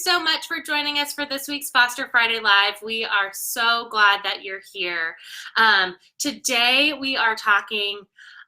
so much for joining us for this week's Foster Friday Live. We are so glad that you're here. Today we are talking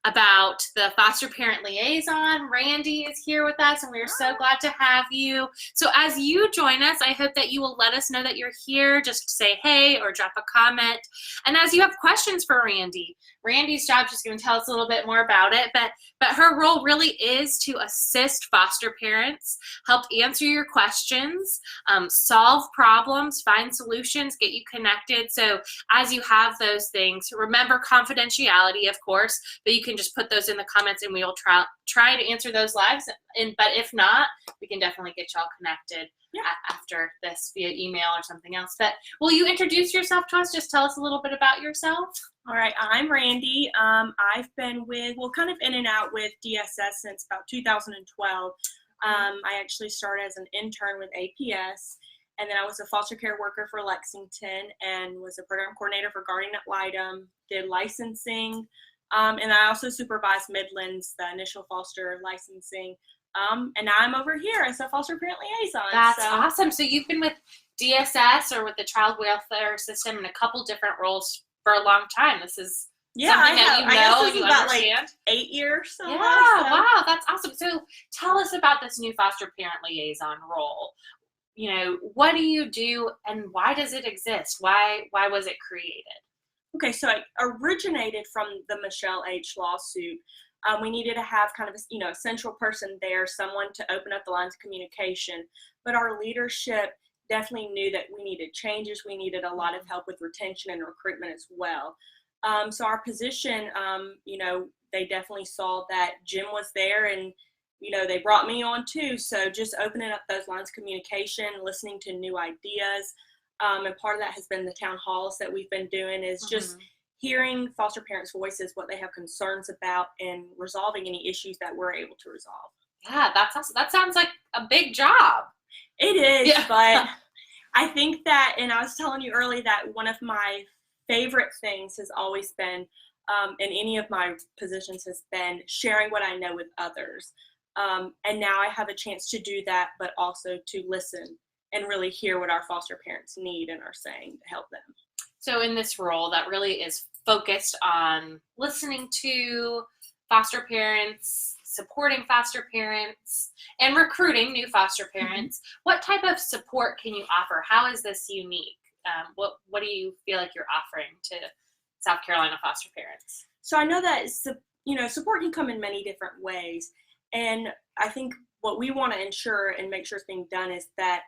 about the foster parent liaison. Randy is here with us, and we are so glad to have you. So as you join us, I hope that you will let us know that you're here. Just say hey or drop a comment. And as you have questions for Randy, Randy's job is going to tell us a little bit more about it, but her role really is to assist foster parents, help answer your questions, solve problems, find solutions, get you connected. So as you have those things, remember confidentiality, of course, but you can just put those in the comments and we will try to answer those lives. But if not, we can definitely get y'all connected after this via email or something else. But will you introduce yourself to us? Just tell us a little bit about yourself. All right, I'm Randi. I've been kind of in and out with DSS since about 2012. I actually started as an intern with APS, and then I was a foster care worker for Lexington and was a program coordinator for Guardian Ad Litem, did licensing, and I also supervised Midlands, the initial foster licensing. And now I'm over here as a foster parent liaison. That's awesome. So you've been with DSS or with the child welfare system in a couple different roles for a long time. This is something that you know and you understand. 8 years. Wow, that's awesome. So tell us about this new foster parent liaison role. You know, what do you do and why does it exist? Why was it created? Okay, so it originated from the Michelle H. lawsuit. We needed to have kind of a central person there, someone to open up the lines of communication. But our leadership definitely knew that we needed changes. We needed a lot of help with retention and recruitment as well. So our position, they definitely saw that Jim was there, and they brought me on too. So just opening up those lines of communication, listening to new ideas, and part of that has been the town halls that we've been doing is just hearing foster parents' voices, what they have concerns about, and resolving any issues that we're able to resolve. Yeah, that's awesome. That sounds like a big job. It is, but I think that, and I was telling you earlier that one of my favorite things has always been, in any of my positions, has been sharing what I know with others. And now I have a chance to do that, but also to listen and really hear what our foster parents need and are saying to help them. So in this role that really is focused on listening to foster parents, supporting foster parents, and recruiting new foster parents, what type of support can you offer? How is this unique? What do you feel like you're offering to South Carolina foster parents? So I know that support can come in many different ways, and I think what we want to ensure and make sure is being done is that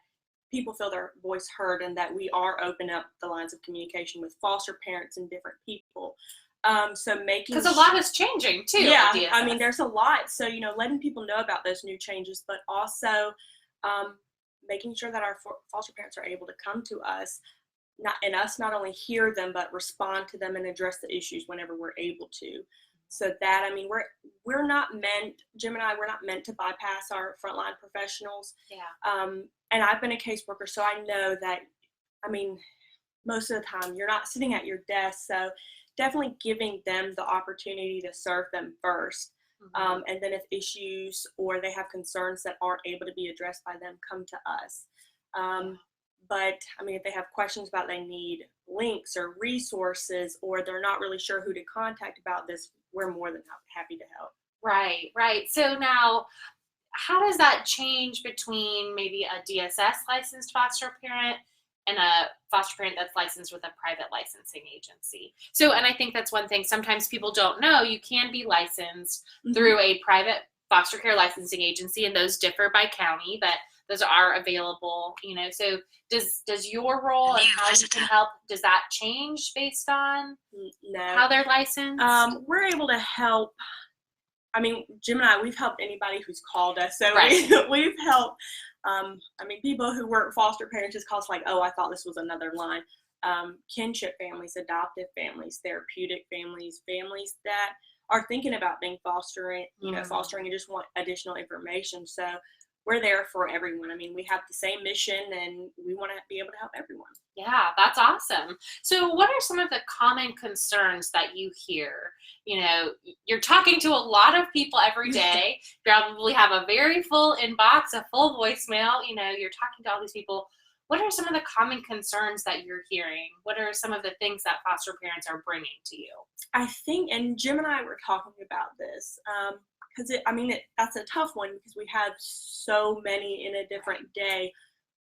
people feel their voice heard and that we are opening up the lines of communication with foster parents and different people. So making, because a lot is changing too. Yeah, I mean, there's a lot. So, letting people know about those new changes, but also making sure that our foster parents are able to come to us, not only hear them, but respond to them and address the issues whenever we're able to. So that, we're not meant, Jim and I, we're not meant to bypass our frontline professionals. Yeah. And I've been a caseworker, so I know that, most of the time you're not sitting at your desk. So definitely giving them the opportunity to serve them first. And then if issues or they have concerns that aren't able to be addressed by them, come to us. But if they have questions about they need links or resources, or they're not really sure who to contact about this, we're more than happy to help. Right. So now, how does that change between maybe a DSS licensed foster parent and a foster parent that's licensed with a private licensing agency? So, and I think that's one thing sometimes people don't know, you can be licensed through a private foster care licensing agency, and those differ by county, but those are available, so does your role and how you can help, does that change based on how they're licensed? We're able to help. Jim and I, we've helped anybody who's called us. So we've helped, people who weren't foster parents just call us like, oh, I thought this was another line. Kinship families, adoptive families, therapeutic families, families that are thinking about being fostering and just want additional information. So we're there for everyone. I mean, we have the same mission and we want to be able to help everyone. Yeah, that's awesome. So what are some of the common concerns that you hear? You're talking to a lot of people every day. You probably have a very full inbox, a full voicemail. You're talking to all these people. What are some of the common concerns that you're hearing? What are some of the things that foster parents are bringing to you? I think, and Jim and I were talking about this, because that's a tough one because we have so many in a different day.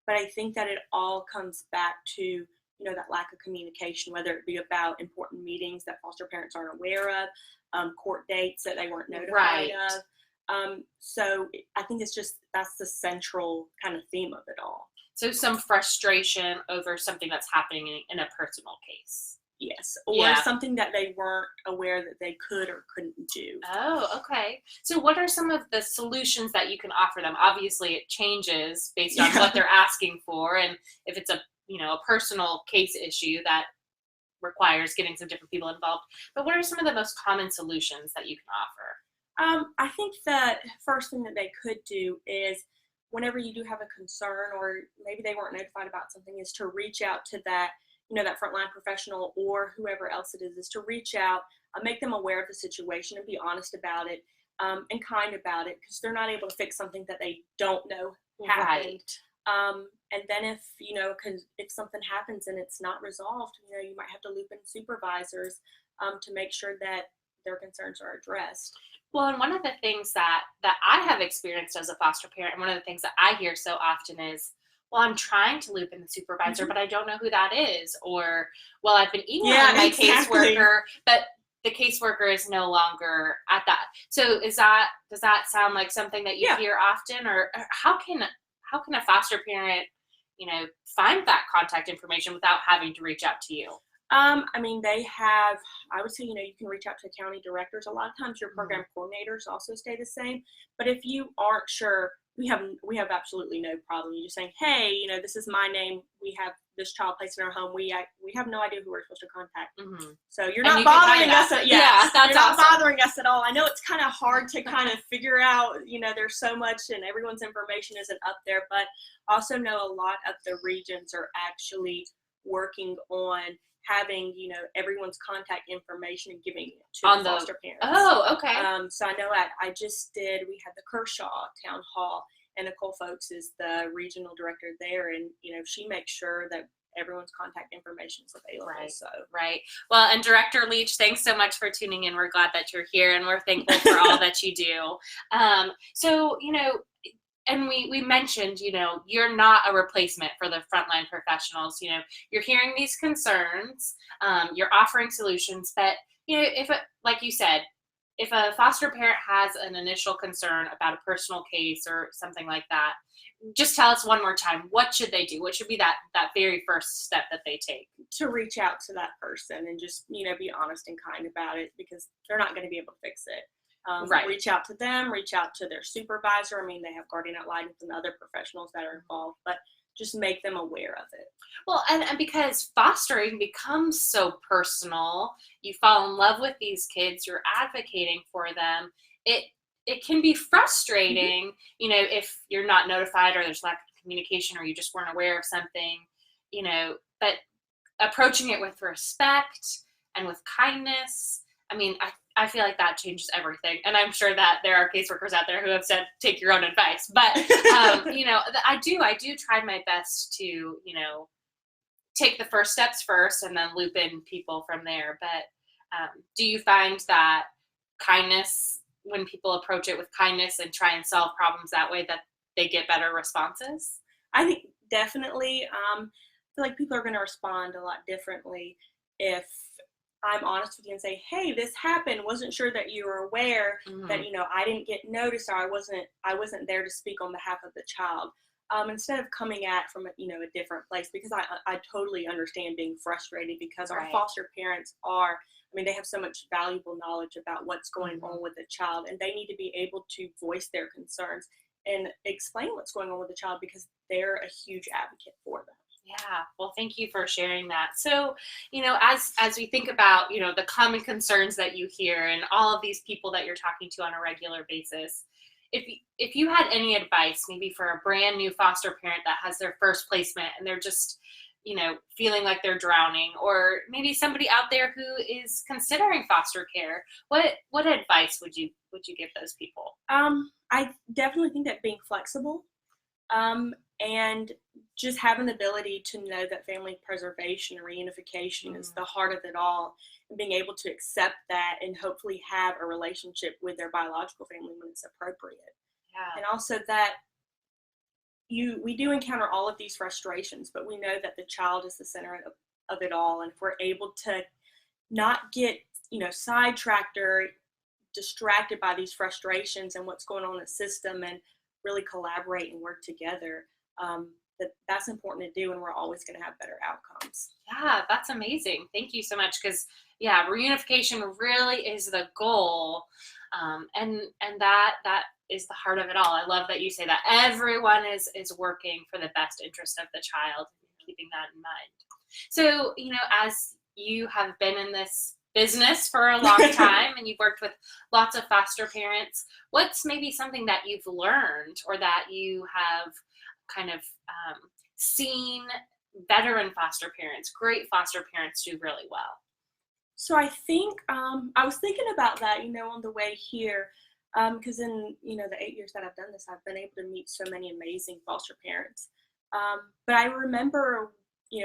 But I think that it all comes back to, that lack of communication, whether it be about important meetings that foster parents aren't aware of, court dates that they weren't notified of. So I think that's the central kind of theme of it all. So some frustration over something that's happening in a personal case. Yes, or something that they weren't aware that they could or couldn't do. Oh, okay. So what are some of the solutions that you can offer them? Obviously, it changes based on what they're asking for, and if it's a personal case issue that requires getting some different people involved. But what are some of the most common solutions that you can offer? I think the first thing that they could do is, whenever you do have a concern, or maybe they weren't notified about something, is to reach out to that frontline professional or whoever else it is to reach out, make them aware of the situation and be honest about it, and kind about it, because they're not able to fix something that they don't know happened. Right. And then if something happens and it's not resolved, you might have to loop in supervisors to make sure that their concerns are addressed. Well, and one of the things that I have experienced as a foster parent, and one of the things that I hear so often is, well, I'm trying to loop in the supervisor, but I don't know who that is. Or, well, I've been emailing my caseworker, but the caseworker is no longer at that. So does that sound like something that you hear often? Or how can a foster parent, find that contact information without having to reach out to you? They have, I would say, you can reach out to county directors. A lot of times your program coordinators also stay the same. But if you aren't sure, we have absolutely no problem. You're just saying, hey, this is my name. We have this child placed in our home. We have no idea who we're supposed to contact. Mm-hmm. So you're not bothering us. You're not bothering us at all. I know it's kind of hard to kind of figure out, there's so much and everyone's information isn't up there, but also know a lot of the regions are actually working on having, everyone's contact information and giving it to the foster parents. Oh, okay. So I know we had the Kershaw Town Hall, and Nicole Folks is the regional director there, and, she makes sure that everyone's contact information is available. Right. Well, and Director Leach, thanks so much for tuning in. We're glad that you're here, and we're thankful for all that you do. And we mentioned, you're not a replacement for the frontline professionals. You're hearing these concerns, you're offering solutions, but, like you said, if a foster parent has an initial concern about a personal case or something like that, just tell us one more time, what should they do? What should be that very first step that they take? To reach out to that person and just, be honest and kind about it, because they're not going to be able to fix it. Reach out to them, reach out to their supervisor. They have guardian ad litem and other professionals that are involved, but just make them aware of it. Well, and because fostering becomes so personal, you fall in love with these kids, you're advocating for them. It can be frustrating, if you're not notified or there's lack of communication or you just weren't aware of something, but approaching it with respect and with kindness, I feel like that changes everything. And I'm sure that there are caseworkers out there who have said, take your own advice. But, I do try my best to, take the first steps first and then loop in people from there. But do you find that kindness, when people approach it with kindness and try and solve problems that way, that they get better responses? I think definitely. I feel like people are going to respond a lot differently if I'm honest with you and say, hey, this happened. Wasn't sure that you were aware that, I didn't get noticed, or I wasn't there to speak on behalf of the child. Instead of coming at from a different place, because I totally understand being frustrated, because our foster parents are, they have so much valuable knowledge about what's going on with the child, and they need to be able to voice their concerns and explain what's going on with the child, because they're a huge advocate for them. Yeah. Well, thank you for sharing that. So, as we think about, the common concerns that you hear and all of these people that you're talking to on a regular basis, if you had any advice, maybe for a brand new foster parent that has their first placement and they're just, feeling like they're drowning, or maybe somebody out there who is considering foster care, what advice would you give those people? I definitely think that being flexible, and just having the ability to know that family preservation and reunification is the heart of it all, and being able to accept that and hopefully have a relationship with their biological family when it's appropriate. Yeah. And also that we do encounter all of these frustrations, but we know that the child is the center of it all. And if we're able to not get, sidetracked or distracted by these frustrations and what's going on in the system, and really collaborate and work together, that's important to do, and we're always going to have better outcomes. Yeah, that's amazing. Thank you so much, because reunification really is the goal, and that is the heart of it all. I love that you say that everyone is working for the best interest of the child, keeping that in mind. So, as you have been in this business for a long time and you've worked with lots of foster parents, what's maybe something that you've learned or that you have kind of seen veteran foster parents, great foster parents, do really well? So I think I was thinking about that, on the way here, because in the 8 years that I've done this, I've been able to meet so many amazing foster parents. But I remember,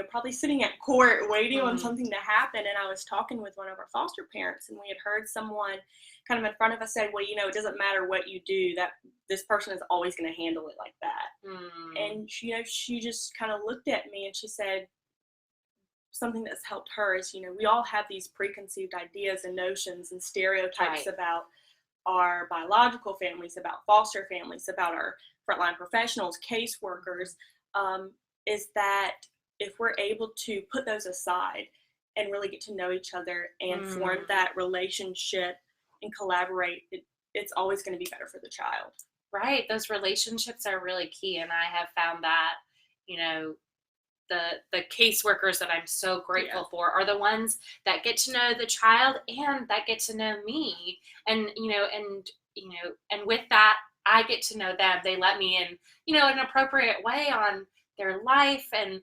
probably sitting at court waiting on something to happen, and I was talking with one of our foster parents, and we had heard someone kind of in front of us say, well, it doesn't matter what you do, that this person is always going to handle it like that. And she just kind of looked at me and she said, something that's helped her is, we all have these preconceived ideas and notions and stereotypes about our biological families, about foster families, about our frontline professionals, caseworkers, is that if we're able to put those aside and really get to know each other and form that relationship and collaborate, it's always going to be better for the child. Right. Those relationships are really key. And I have found that, the caseworkers that I'm so grateful for are the ones that get to know the child and that get to know me. And, and with that, I get to know them. They let me in, an appropriate way on their life, and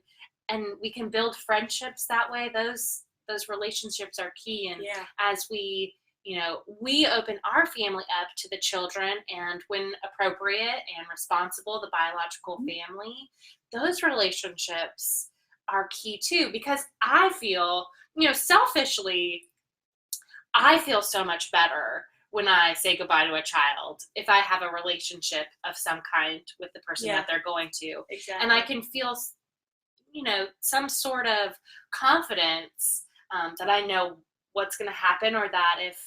we can build friendships that way. Those relationships are key. And as we open our family up to the children, and when appropriate and responsible, the biological family, those relationships are key too, because I feel, selfishly, I feel so much better when I say goodbye to a child if I have a relationship of some kind with the person that they're going to. Exactly. And I can feel, some sort of confidence that I know what's going to happen, or that if,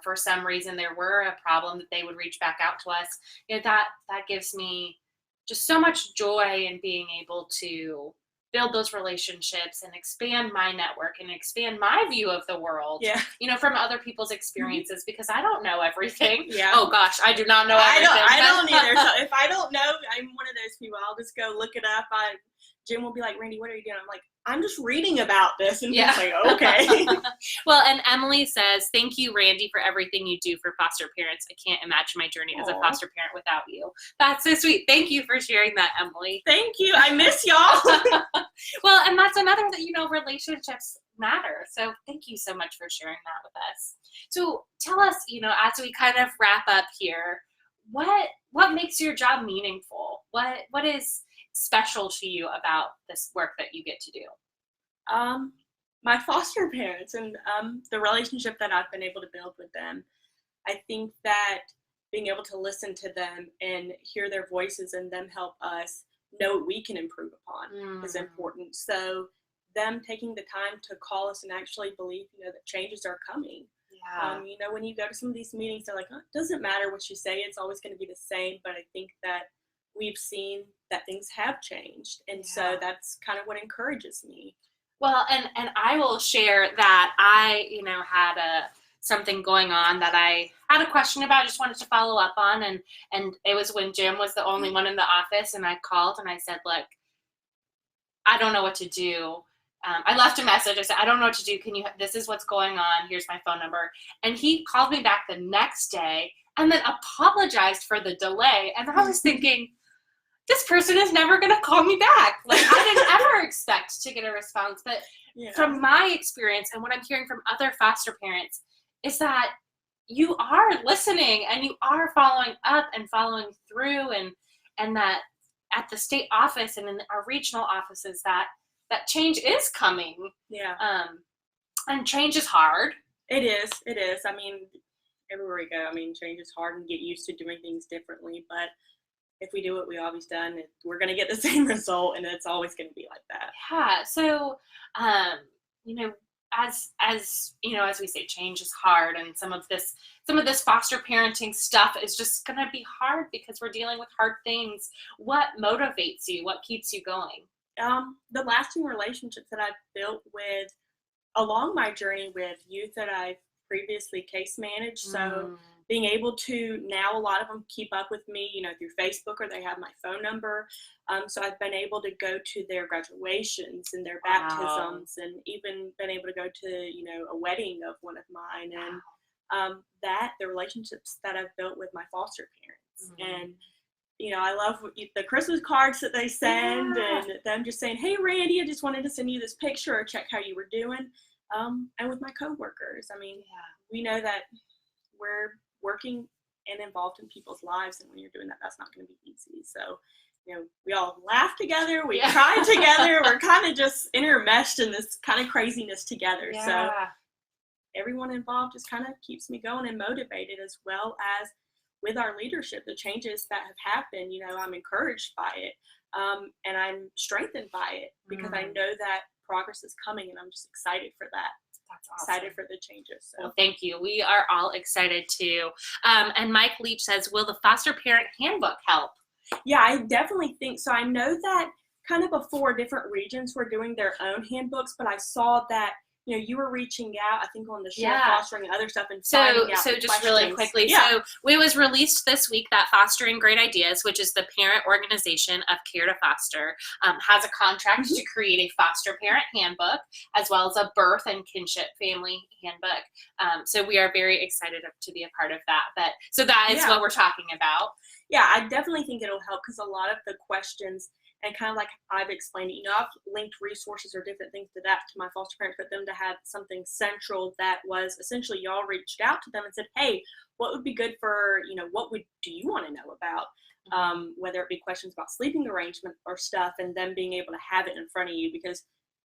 for some reason there were a problem, that they would reach back out to us. That gives me just so much joy in being able to build those relationships and expand my network and expand my view of the world, from other people's experiences, because I don't know everything. Oh gosh, I do not know everything. I don't either. So if I don't know, I'm one of those people. I'll just go look it up. Jim will be like, Randy, what are you doing? I'm like, I'm just reading about this. And he's like, okay. Well, and Emily says, thank you, Randy, for everything you do for foster parents. I can't imagine my journey as a foster parent without you. That's so sweet. Thank you for sharing that, Emily. Thank you. I miss y'all. Well, and that's another that, relationships matter. So thank you so much for sharing that with us. So tell us, as we kind of wrap up here, what makes your job meaningful? What is special to you about this work that you get to do? My foster parents and the relationship that I've been able to build with them. I think that being able to listen to them and hear their voices and them help us know what we can improve upon is important. So them taking the time to call us and actually believe, that changes are coming. When you go to some of these meetings, they're like, oh, it doesn't matter what you say, it's always going to be the same. But I think that we've seen that things have changed. And so that's kind of what encourages me. Well, and I will share that I, had something going on that I had a question about, just wanted to follow up on. And it was when Jim was the only one in the office, and I called and I said, look, I don't know what to do. I left a message. I said, I don't know what to do. This is what's going on. Here's my phone number. And he called me back the next day and then apologized for the delay. And I was thinking, this person is never going to call me back. Like, I didn't ever expect to get a response. But from my experience and what I'm hearing from other foster parents is that you are listening and you are following up and following through, and that at the state office and in our regional offices that change is coming. Yeah. And change is hard. It is. I mean, everywhere we go, I mean, change is hard and get used to doing things differently. But if we do what we always done, we're going to get the same result, and it's always going to be like that. Yeah. So, as you know, as we say, change is hard, and some of this foster parenting stuff is just going to be hard because we're dealing with hard things. What motivates you? What keeps you going? The lasting relationships that I've built along my journey with youth that I've previously case managed. So being able to, now a lot of them keep up with me, through Facebook, or they have my phone number. So I've been able to go to their graduations and their baptisms, and even been able to go to, a wedding of one of mine. And the relationships that I've built with my foster parents. And I love the Christmas cards that they send, and them just saying, "Hey, Randy, I just wanted to send you this picture or check how you were doing." And with my coworkers, I mean, we know that we're working and involved in people's lives, and when you're doing that, that's not going to be easy. So, we all laugh together, we cry together, we're kind of just intermeshed in this kind of craziness together. Yeah. So everyone involved just kind of keeps me going and motivated, as well as with our leadership, the changes that have happened. I'm encouraged by it, and I'm strengthened by it, because I know that progress is coming, and I'm just excited for that. That's awesome. Excited for the changes. So. Well, thank you. We are all excited too. And Mike Leach says, will the foster parent handbook help? Yeah, I definitely think so. I know that kind of before, different regions were doing their own handbooks, but I saw that you were reaching out, I think, on the show, fostering and other stuff, and finding out so just questions. Really quickly, so it was released this week that Fostering Great Ideas, which is the parent organization of Care to Foster, has a contract to create a foster parent handbook, as well as a birth and kinship family handbook. So we are very excited to be a part of that. So that is what we're talking about. Yeah, I definitely think it'll help, because a lot of the questions, and kind of like I've explained it, I've linked resources or different things to my foster parents, but them to have something central that was essentially, y'all reached out to them and said, "Hey, what would be good for, do you want to know about?" Whether it be questions about sleeping arrangement or stuff, and them being able to have it in front of you, because,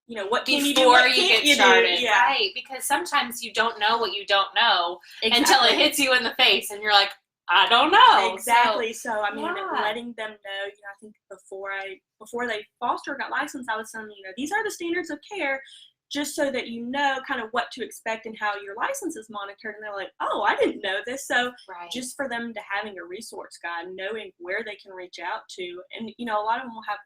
what can you do before you get started, yeah. Right? Because sometimes you don't know what you don't know until it hits you in the face, and you're like, I don't know. Exactly. So I mean, letting them know, I think before they foster or got licensed, I was telling them, these are the standards of care, just so that kind of what to expect and how your license is monitored. And they're like, "Oh, I didn't know this." So just for them to having a resource guide, knowing where they can reach out to, and a lot of them will have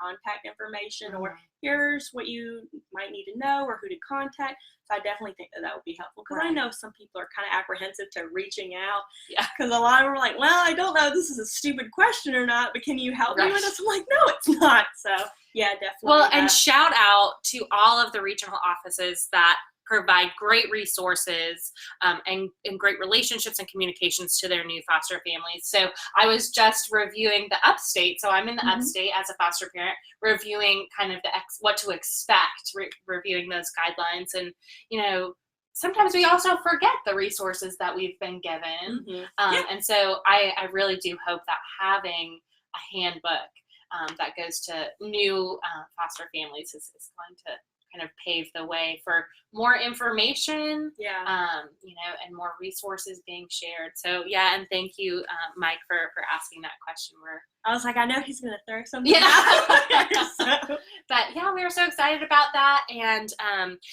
contact information, or here's what you might need to know, or who to contact. So I definitely think that would be helpful, because I know some people are kind of apprehensive to reaching out, because a lot of them are like, "Well, I don't know if this is a stupid question or not, but can you help me with this?" I'm like, "No, it's not." So yeah, definitely. Well, and shout out to all of the regional offices that provide great resources and great relationships and communications to their new foster families. So I was just reviewing the upstate. So I'm in the upstate as a foster parent, reviewing kind of what to expect, reviewing those guidelines. And, sometimes we also forget the resources that we've been given. And so I really do hope that having a handbook that goes to new foster families is going to kind of pave the way for more information, and more resources being shared. So and thank you, Mike, for asking that question. I was like, I know he's going to throw something out. But we are so excited about that. And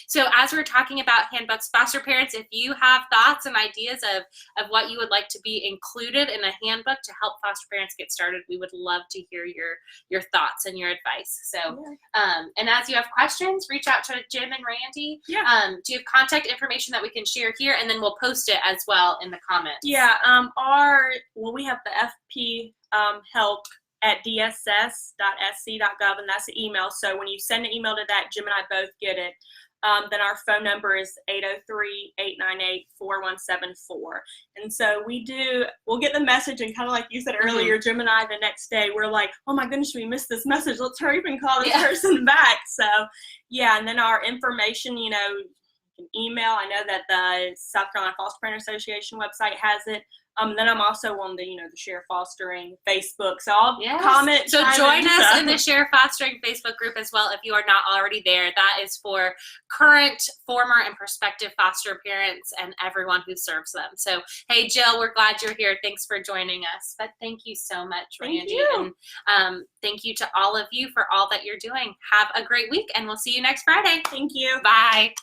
so as we're talking about handbooks, foster parents, if you have thoughts and ideas of what you would like to be included in a handbook to help foster parents get started, we would love to hear your thoughts and your advice. So, and as you have questions, reach out to Jim and Randy. Do you have contact information that we can share here? And then we'll post it as well in the comments. We have the FP help at dss.sc.gov, and that's the email. So when you send an email to that, Jim and I both get it. then our phone number is 803-898-4174. And so we'll get the message, and kind of like you said earlier, Jim and I, the next day, we're like, oh my goodness, we missed this message. Let's hurry up and call this person back. So yeah, and then our information, you can email. I know that the South Carolina Foster Parent Association website has it. Then I'm also on the Share Fostering Facebook. So I'll comment. So join us in the Share Fostering Facebook group as well if you are not already there. That is for current, former, and prospective foster parents and everyone who serves them. So, hey, Jill, we're glad you're here. Thanks for joining us. But thank you so much, Randy. Thank you. And thank you to all of you for all that you're doing. Have a great week, and we'll see you next Friday. Thank you. Bye.